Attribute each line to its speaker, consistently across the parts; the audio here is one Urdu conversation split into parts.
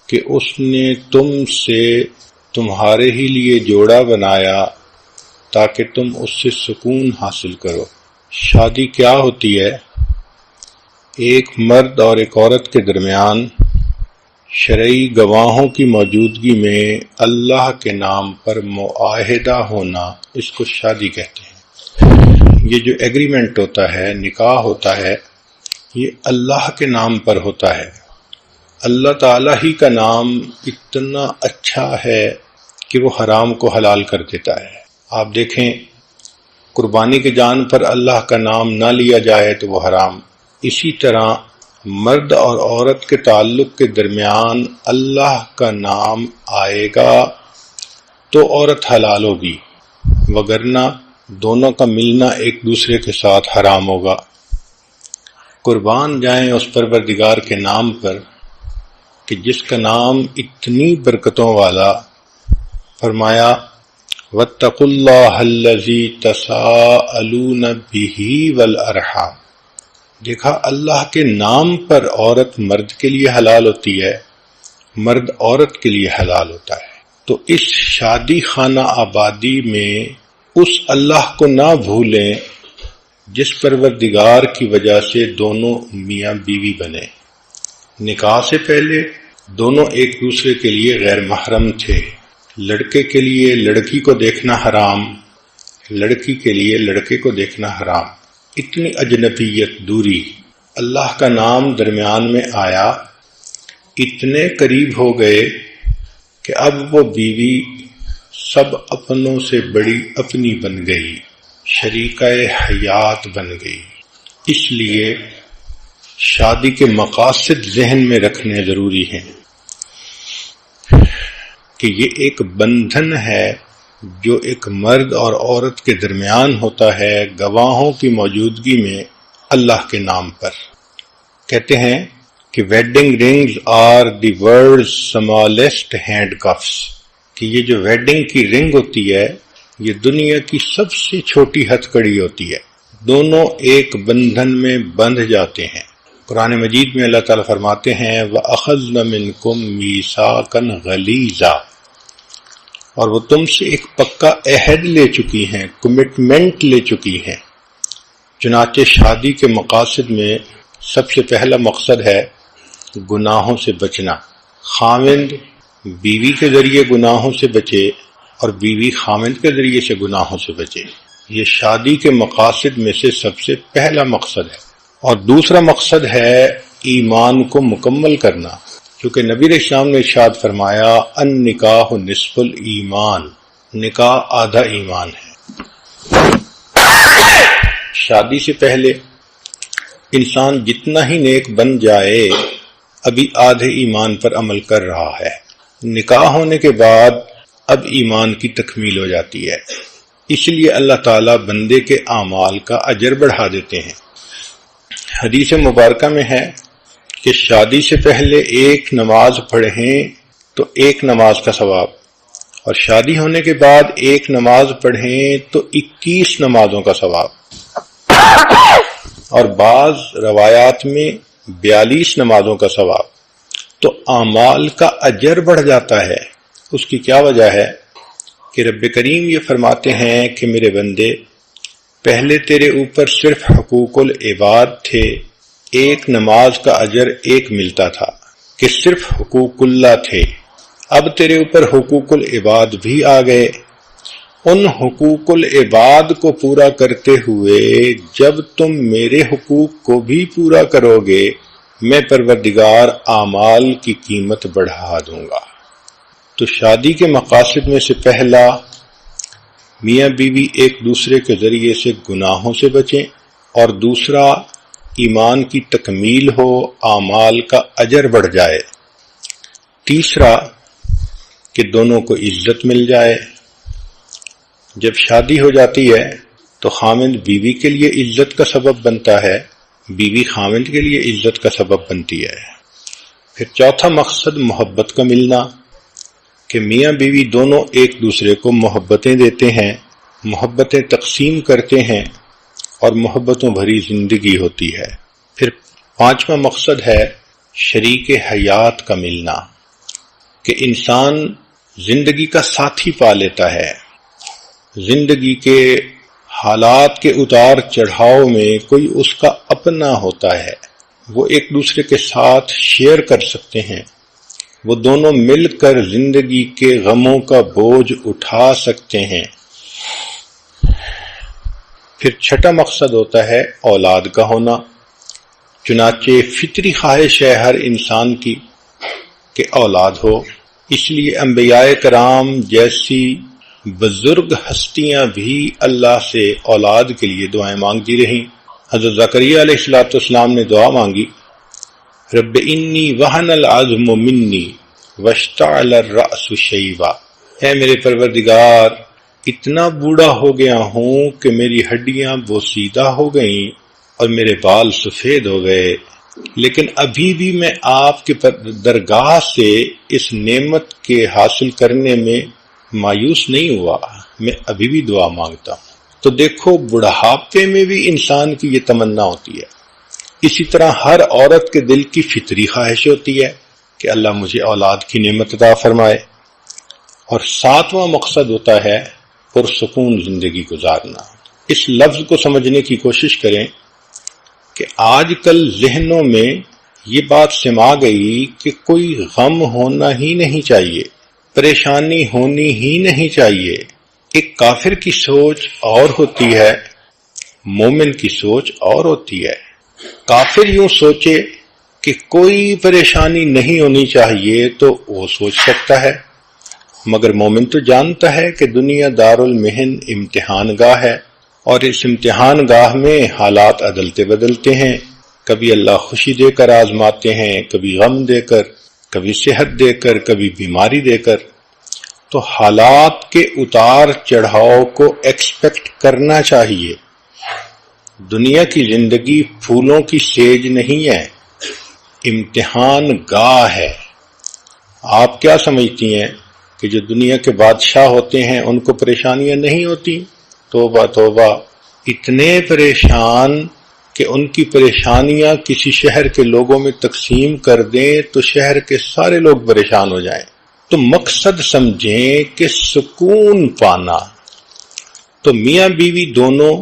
Speaker 1: کہ اس نے تم سے تمہارے ہی لیے جوڑا بنایا تاکہ تم اس سے سکون حاصل کرو۔ شادی کیا ہوتی ہے؟ ایک مرد اور ایک عورت کے درمیان شرعی گواہوں کی موجودگی میں اللہ کے نام پر معاہدہ ہونا، اس کو شادی کہتے ہیں۔ یہ جو ایگریمنٹ ہوتا ہے، نکاح ہوتا ہے، یہ اللہ کے نام پر ہوتا ہے۔ اللہ تعالیٰ ہی کا نام اتنا اچھا ہے کہ وہ حرام کو حلال کر دیتا ہے۔ آپ دیکھیں، قربانی کے جان پر اللہ کا نام نہ لیا جائے تو وہ حرام۔ اسی طرح مرد اور عورت کے تعلق کے درمیان اللہ کا نام آئے گا تو عورت حلال ہوگی، وگرنہ دونوں کا ملنا ایک دوسرے کے ساتھ حرام ہوگا۔ قربان جائیں اس پروردگار کے نام پر کہ جس کا نام اتنی برکتوں والا۔ فرمایا وَاتَّقُوا اللَّهَ الَّذِي تَسَاءَلُونَ بِهِ وَالْأَرْحَامَ۔ دیکھا، اللہ کے نام پر عورت مرد کے لیے حلال ہوتی ہے، مرد عورت کے لیے حلال ہوتا ہے۔ تو اس شادی خانہ آبادی میں اس اللہ کو نہ بھولیں جس پروردگار کی وجہ سے دونوں میاں بیوی بنے۔ نکاح سے پہلے دونوں ایک دوسرے کے لیے غیر محرم تھے۔ لڑکے کے لیے لڑکی کو دیکھنا حرام، لڑکی کے لیے لڑکے کو دیکھنا حرام۔ اتنی اجنبیت، دوری۔ اللہ کا نام درمیان میں آیا، اتنے قریب ہو گئے کہ اب وہ بیوی سب اپنوں سے بڑی اپنی بن گئی، شریکہ حیات بن گئی۔ اس لیے شادی کے مقاصد ذہن میں رکھنے ضروری ہیں کہ یہ ایک بندھن ہے جو ایک مرد اور عورت کے درمیان ہوتا ہے گواہوں کی موجودگی میں اللہ کے نام پر۔ کہتے ہیں کہ wedding rings are the world's smallest handcuffs, کہ یہ جو ویڈنگ کی رنگ ہوتی ہے یہ دنیا کی سب سے چھوٹی ہتھ کڑی ہوتی ہے، دونوں ایک بندھن میں بندھ جاتے ہیں۔ قرآن مجید میں اللہ تعالیٰ فرماتے ہیں وَأَخَذْنَ مِنْكُمْ مِيثَاقًا غَلِيظًا، اور وہ تم سے ایک پکا عہد لے چکی ہیں، کمٹمنٹ لے چکی ہیں۔ چنانچہ شادی کے مقاصد میں سب سے پہلا مقصد ہے گناہوں سے بچنا۔ خاوند بیوی کے ذریعے گناہوں سے بچے اور بیوی خاوند کے ذریعے سے گناہوں سے بچے، یہ شادی کے مقاصد میں سے سب سے پہلا مقصد ہے۔ اور دوسرا مقصد ہے ایمان کو مکمل کرنا، کیونکہ نبی علیہ السلام نے ارشاد فرمایا النکاح نصف الایمان، نکاح آدھا ایمان ہے۔ شادی سے پہلے انسان جتنا ہی نیک بن جائے ابھی آدھے ایمان پر عمل کر رہا ہے، نکاح ہونے کے بعد اب ایمان کی تکمیل ہو جاتی ہے۔ اس لیے اللہ تعالیٰ بندے کے اعمال کا اجر بڑھا دیتے ہیں۔ حدیث مبارکہ میں ہے کہ شادی سے پہلے ایک نماز پڑھیں تو ایک نماز کا ثواب، اور شادی ہونے کے بعد ایک نماز پڑھیں تو 21 نمازوں کا ثواب، اور بعض روایات میں 42 نمازوں کا ثواب۔ تو اعمال کا اجر بڑھ جاتا ہے۔ اس کی کیا وجہ ہے کہ رب کریم یہ فرماتے ہیں کہ میرے بندے، پہلے تیرے اوپر صرف حقوق العباد تھے، ایک نماز کا اجر ایک ملتا تھا کہ صرف حقوق اللہ تھے، اب تیرے اوپر حقوق العباد بھی آ گئے۔ ان حقوق العباد کو پورا کرتے ہوئے جب تم میرے حقوق کو بھی پورا کرو گے، میں پروردگار اعمال کی قیمت بڑھا دوں گا۔ تو شادی کے مقاصد میں سے پہلا، میاں بیوی ایک دوسرے کے ذریعے سے گناہوں سے بچیں، اور دوسرا ایمان کی تکمیل ہو، اعمال کا اجر بڑھ جائے۔ تیسرا کہ دونوں کو عزت مل جائے۔ جب شادی ہو جاتی ہے تو خاوند بیوی کے لیے عزت کا سبب بنتا ہے، بیوی خاوند کے لیے عزت کا سبب بنتی ہے۔ پھر چوتھا مقصد محبت کا ملنا، کہ میاں بیوی دونوں ایک دوسرے کو محبتیں دیتے ہیں، محبتیں تقسیم کرتے ہیں، اور محبتوں بھری زندگی ہوتی ہے۔ پھر پانچواں مقصد ہے شریک حیات کا ملنا، کہ انسان زندگی کا ساتھی پا لیتا ہے، زندگی کے حالات کے اتار چڑھاؤ میں کوئی اس کا اپنا ہوتا ہے، وہ ایک دوسرے کے ساتھ شیئر کر سکتے ہیں، وہ دونوں مل کر زندگی کے غموں کا بوجھ اٹھا سکتے ہیں۔ پھر چھٹا مقصد ہوتا ہے اولاد کا ہونا، چنانچہ فطری خواہش ہے ہر انسان کی کہ اولاد ہو، اس لیے انبیاء کرام جیسی بزرگ ہستیاں بھی اللہ سے اولاد کے لیے دعائیں مانگتی رہیں۔ حضرت زکریا علیہ السلام نے دعا مانگی، رب انی وہن العظم منی واشتعل الرأس شیبا، اے میرے پروردگار اتنا بوڑھا ہو گیا ہوں کہ میری ہڈیاں بوسیدہ ہو گئیں اور میرے بال سفید ہو گئے، لیکن ابھی بھی میں آپ کے درگاہ سے اس نعمت کے حاصل کرنے میں مایوس نہیں ہوا، میں ابھی بھی دعا مانگتا ہوں۔ تو دیکھو بڑھاپے میں بھی انسان کی یہ تمنا ہوتی ہے، اسی طرح ہر عورت کے دل کی فطری خواہش ہوتی ہے کہ اللہ مجھے اولاد کی نعمت عطا فرمائے۔ اور ساتواں مقصد ہوتا ہے پرسکون زندگی گزارنا۔ اس لفظ کو سمجھنے کی کوشش کریں کہ آج کل ذہنوں میں یہ بات سما گئی کہ کوئی غم ہونا ہی نہیں چاہیے، پریشانی ہونی ہی نہیں چاہیے۔ ایک کافر کی سوچ اور ہوتی ہے، مومن کی سوچ اور ہوتی ہے۔ کافر یوں سوچے کہ کوئی پریشانی نہیں ہونی چاہیے تو وہ سوچ سکتا ہے، مگر مومن تو جانتا ہے کہ دنیا دارالمحن امتحان گاہ ہے، اور اس امتحان گاہ میں حالات عدلتے بدلتے ہیں، کبھی اللہ خوشی دے کر آزماتے ہیں، کبھی غم دے کر، کبھی صحت دے کر، کبھی بیماری دے کر۔ تو حالات کے اتار چڑھاؤ کو ایکسپیکٹ کرنا چاہیے۔ دنیا کی زندگی پھولوں کی سیج نہیں ہے، امتحان گاہ ہے۔ آپ کیا سمجھتی ہیں کہ جو دنیا کے بادشاہ ہوتے ہیں ان کو پریشانیاں نہیں ہوتی؟ توبہ توبہ، اتنے پریشان کہ ان کی پریشانیاں کسی شہر کے لوگوں میں تقسیم کر دیں تو شہر کے سارے لوگ پریشان ہو جائیں۔ تو مقصد سمجھیں کہ سکون پانا۔ تو میاں بیوی دونوں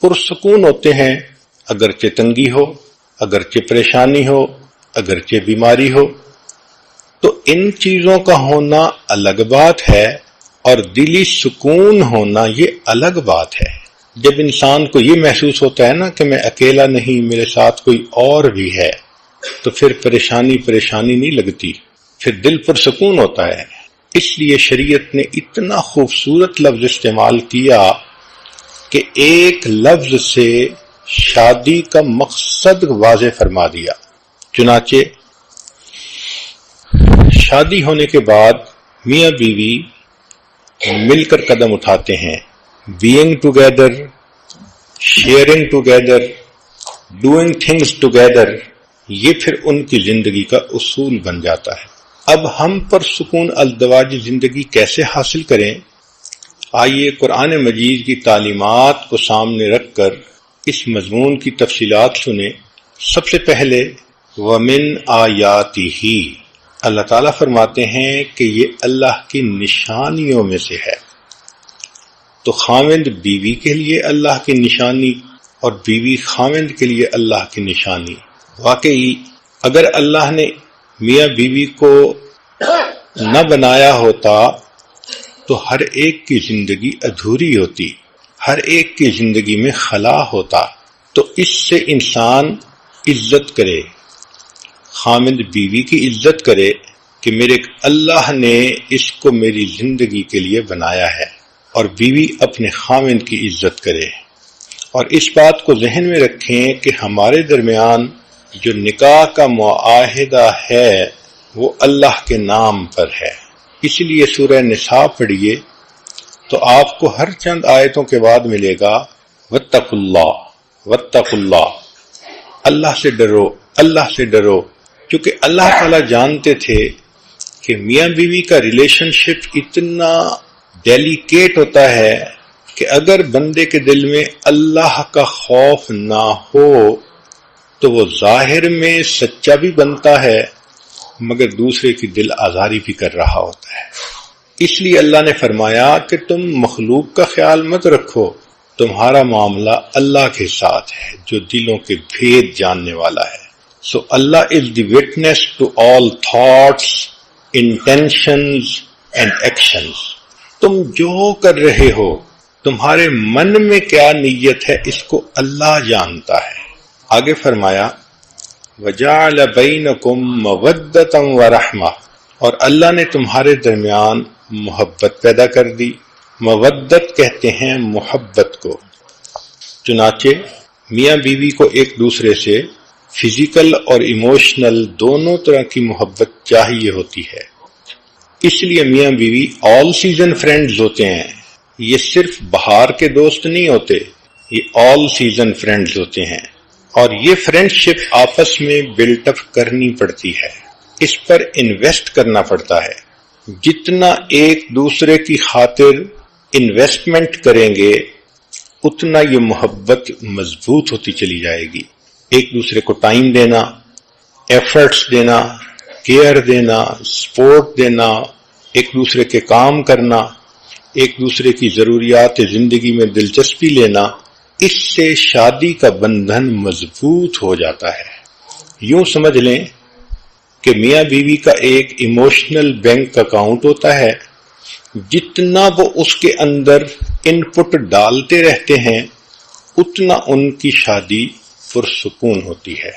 Speaker 1: پرسکون ہوتے ہیں، اگرچہ تنگی ہو، اگرچہ پریشانی ہو، اگرچہ بیماری ہو۔ تو ان چیزوں کا ہونا الگ بات ہے اور دلی سکون ہونا یہ الگ بات ہے۔ جب انسان کو یہ محسوس ہوتا ہے نا کہ میں اکیلا نہیں، میرے ساتھ کوئی اور بھی ہے، تو پھر پریشانی نہیں لگتی، پھر دل پر سکون ہوتا ہے۔ اس لیے شریعت نے اتنا خوبصورت لفظ استعمال کیا کہ ایک لفظ سے شادی کا مقصد واضح فرما دیا۔ چنانچہ شادی ہونے کے بعد میاں بیوی مل کر قدم اٹھاتے ہیں، being together, sharing together, doing things together، یہ پھر ان کی زندگی کا اصول بن جاتا ہے۔ اب ہم پرسکون ازدواجی زندگی کیسے حاصل کریں؟ آئیے قرآن مجید کی تعلیمات کو سامنے رکھ کر اس مضمون کی تفصیلات سنیں۔ سب سے پہلے وَمِنْ آیَاتِهِ، اللہ تعالیٰ فرماتے ہیں کہ یہ اللہ کی نشانیوں میں سے ہے۔ تو خاوند بیوی کے لیے اللہ کی نشانی اور بیوی خاوند کے لیے اللہ کی نشانی۔ واقعی اگر اللہ نے میاں بیوی کو نہ بنایا ہوتا تو ہر ایک کی زندگی ادھوری ہوتی، ہر ایک کی زندگی میں خلا ہوتا۔ تو اس سے انسان عزت کرے، خاوند بیوی کی عزت کرے کہ میرے اللہ نے اس کو میری زندگی کے لیے بنایا ہے، اور بیوی اپنے خاوند کی عزت کرے۔ اور اس بات کو ذہن میں رکھیں کہ ہمارے درمیان جو نکاح کا معاہدہ ہے وہ اللہ کے نام پر ہے۔ اس لیے سورہ نساء پڑھیے تو آپ کو ہر چند آیتوں کے بعد ملے گا واتقوا اللہ، واتقوا اللہ، اللہ سے ڈرو، اللہ سے ڈرو، کیونکہ اللہ تعالیٰ جانتے تھے کہ میاں بیوی کا ریلیشن شپ اتنا ڈیلیکیٹ ہوتا ہے کہ اگر بندے کے دل میں اللہ کا خوف نہ ہو تو وہ ظاہر میں سچا بھی بنتا ہے مگر دوسرے کی دل آزاری بھی کر رہا ہوتا ہے۔ اس لیے اللہ نے فرمایا کہ تم مخلوق کا خیال مت رکھو، تمہارا معاملہ اللہ کے ساتھ ہے جو دلوں کے بھید جاننے والا ہے۔ So Allah is the witness to all thoughts, intentions and actions. تم جو کر رہے ہو، تمہارے من میں کیا نیت ہے، اس کو اللہ جانتا ہے۔ آگے فرمایا وَجَعَلَ بَيْنَكُمْ مَوَدَّةً وَرَحْمَةً، اور اللہ نے تمہارے درمیان محبت پیدا کر دی۔ مودت کہتے ہیں محبت کو۔ چنانچہ میاں بیوی کو ایک دوسرے سے فزیکل اور ایموشنل دونوں طرح کی محبت چاہیے ہوتی ہے۔ اس لیے میاں بیوی آل سیزن فرینڈز ہوتے ہیں۔ یہ صرف بہار کے دوست نہیں ہوتے، یہ آل سیزن فرینڈز ہوتے ہیں، اور یہ فرینڈشپ آپس میں بلٹ اپ کرنی پڑتی ہے، اس پر انویسٹ کرنا پڑتا ہے۔ جتنا ایک دوسرے کی خاطر انویسٹمنٹ کریں گے اتنا یہ محبت مضبوط ہوتی چلی جائے گی۔ ایک دوسرے کو ٹائم دینا، ایفرٹس دینا، کیئر دینا، سپورٹ دینا، ایک دوسرے کے کام کرنا، ایک دوسرے کی ضروریات زندگی میں دلچسپی لینا، اس سے شادی کا بندھن مضبوط ہو جاتا ہے۔ یوں سمجھ لیں کہ میاں بیوی کا ایک ایموشنل بینک اکاؤنٹ ہوتا ہے، جتنا وہ اس کے اندر ان پٹ ڈالتے رہتے ہیں اتنا ان کی شادی پرسکون ہوتی ہے۔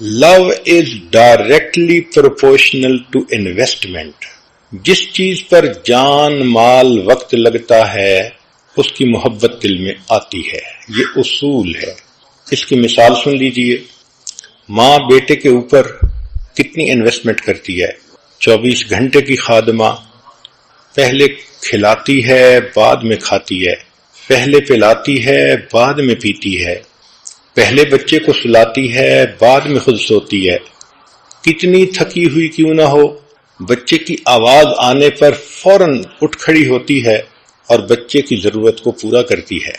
Speaker 1: Love is directly proportional to investment. جس چیز پر جان، مال، وقت لگتا ہے اس کی محبت دل میں آتی ہے، یہ اصول ہے۔ اس کی مثال سن لیجئے، ماں بیٹے کے اوپر کتنی انویسٹمنٹ کرتی ہے۔ 24 گھنٹے کی خادمہ، پہلے کھلاتی ہے بعد میں کھاتی ہے، پہلے پلاتی ہے بعد میں پیتی ہے، پہلے بچے کو سلاتی ہے بعد میں خود سوتی ہے۔ کتنی تھکی ہوئی کیوں نہ ہو، بچے کی آواز آنے پر فوراً اٹھ کھڑی ہوتی ہے اور بچے کی ضرورت کو پورا کرتی ہے۔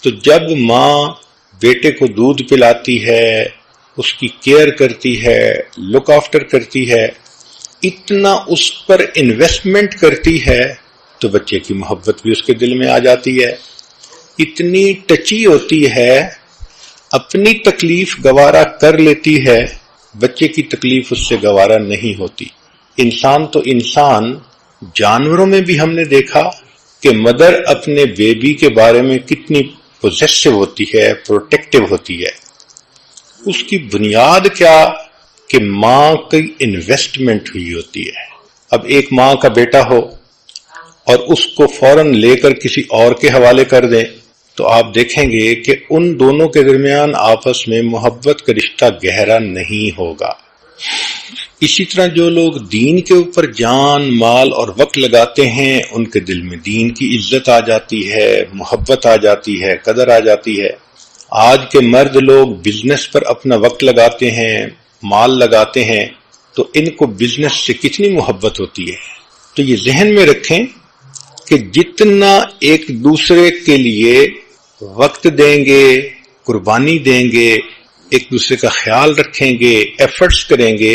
Speaker 1: تو جب ماں بیٹے کو دودھ پلاتی ہے، اس کی کیئر کرتی ہے، لک آفٹر کرتی ہے، اتنا اس پر انویسٹمنٹ کرتی ہے تو بچے کی محبت بھی اس کے دل میں آ جاتی ہے۔ اتنی ٹچی ہوتی ہے، اپنی تکلیف گوارا کر لیتی ہے، بچے کی تکلیف اس سے گوارا نہیں ہوتی۔ انسان تو انسان، جانوروں میں بھی ہم نے دیکھا کہ مدر اپنے بیبی کے بارے میں کتنی پوزیسو ہوتی ہے، پروٹیکٹیو ہوتی ہے۔ اس کی بنیاد کیا کہ ماں کی انویسٹمنٹ ہوئی ہوتی ہے۔ اب ایک ماں کا بیٹا ہو اور اس کو فوراً لے کر کسی اور کے حوالے کر دیں تو آپ دیکھیں گے کہ ان دونوں کے درمیان آپس میں محبت کا رشتہ گہرا نہیں ہوگا۔ اسی طرح جو لوگ دین کے اوپر جان، مال اور وقت لگاتے ہیں ان کے دل میں دین کی عزت آ جاتی ہے، محبت آ جاتی ہے، قدر آ جاتی ہے۔ آج کے مرد لوگ بزنس پر اپنا وقت لگاتے ہیں، مال لگاتے ہیں، تو ان کو بزنس سے کتنی محبت ہوتی ہے۔ تو یہ ذہن میں رکھیں کہ جتنا ایک دوسرے کے لیے وقت دیں گے، قربانی دیں گے، ایک دوسرے کا خیال رکھیں گے، ایفرٹس کریں گے،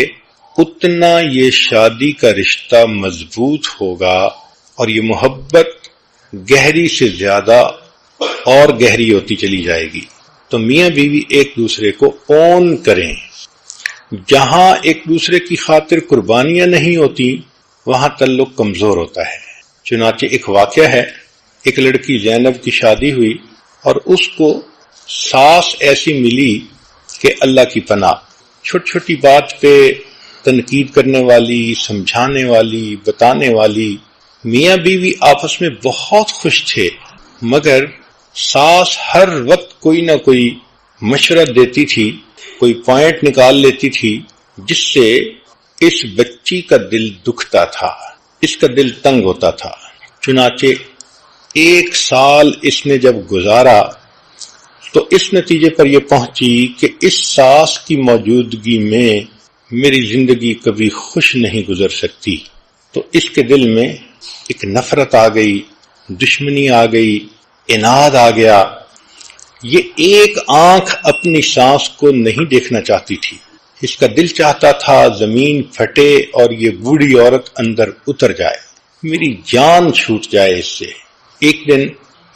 Speaker 1: اتنا یہ شادی کا رشتہ مضبوط ہوگا اور یہ محبت گہری سے زیادہ اور گہری ہوتی چلی جائے گی۔ تو میاں بیوی ایک دوسرے کو اون کریں۔ جہاں ایک دوسرے کی خاطر قربانیاں نہیں ہوتی وہاں تعلق کمزور ہوتا ہے۔ چنانچہ ایک واقعہ ہے، ایک لڑکی زینب کی شادی ہوئی اور اس کو ساس ایسی ملی کہ اللہ کی پناہ، چھوٹی چھوٹی بات پہ تنقید کرنے والی، سمجھانے والی، بتانے والی۔ میاں بیوی آپس میں بہت خوش تھے، مگر ساس ہر وقت کوئی نہ کوئی مشورہ دیتی تھی، کوئی پوائنٹ نکال لیتی تھی جس سے اس بچی کا دل دکھتا تھا، اس کا دل تنگ ہوتا تھا۔ چنانچہ 1 سال اس نے جب گزارا تو اس نتیجے پر یہ پہنچی کہ اس ساس کی موجودگی میں میری زندگی کبھی خوش نہیں گزر سکتی۔ تو اس کے دل میں ایک نفرت آ گئی، دشمنی آ گئی، اناد آ گیا۔ یہ ایک آنکھ اپنی ساس کو نہیں دیکھنا چاہتی تھی، اس کا دل چاہتا تھا زمین پھٹے اور یہ بوڑھی عورت اندر اتر جائے، میری جان چھوٹ جائے اس سے۔ ایک دن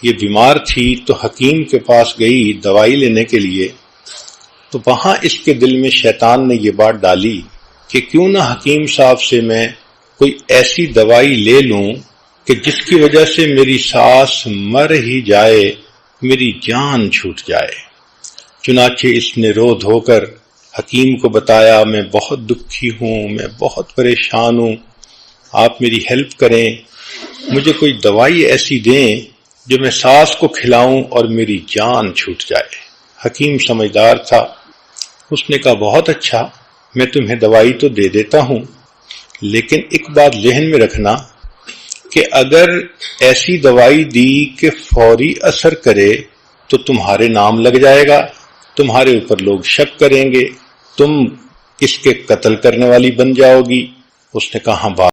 Speaker 1: یہ بیمار تھی تو حکیم کے پاس گئی دوائی لینے کے لیے، تو وہاں اس کے دل میں شیطان نے یہ بات ڈالی کہ کیوں نہ حکیم صاحب سے میں کوئی ایسی دوائی لے لوں کہ جس کی وجہ سے میری ساس مر ہی جائے، میری جان چھوٹ جائے۔ چنانچہ اس نے رو دھو کر حکیم کو بتایا، میں بہت دکھی ہوں، میں بہت پریشان ہوں، آپ میری ہیلپ کریں، مجھے کوئی دوائی ایسی دیں جو میں ساس کو کھلاؤں اور میری جان چھوٹ جائے۔ حکیم سمجھدار تھا، اس نے کہا بہت اچھا، میں تمہیں دوائی تو دے دیتا ہوں، لیکن ایک بات ذہن میں رکھنا کہ اگر ایسی دوائی دی کہ فوری اثر کرے تو تمہارے نام لگ جائے گا، تمہارے اوپر لوگ شک کریں گے، تم اس کے قتل کرنے والی بن جاؤ گی۔ اس نے کہا بات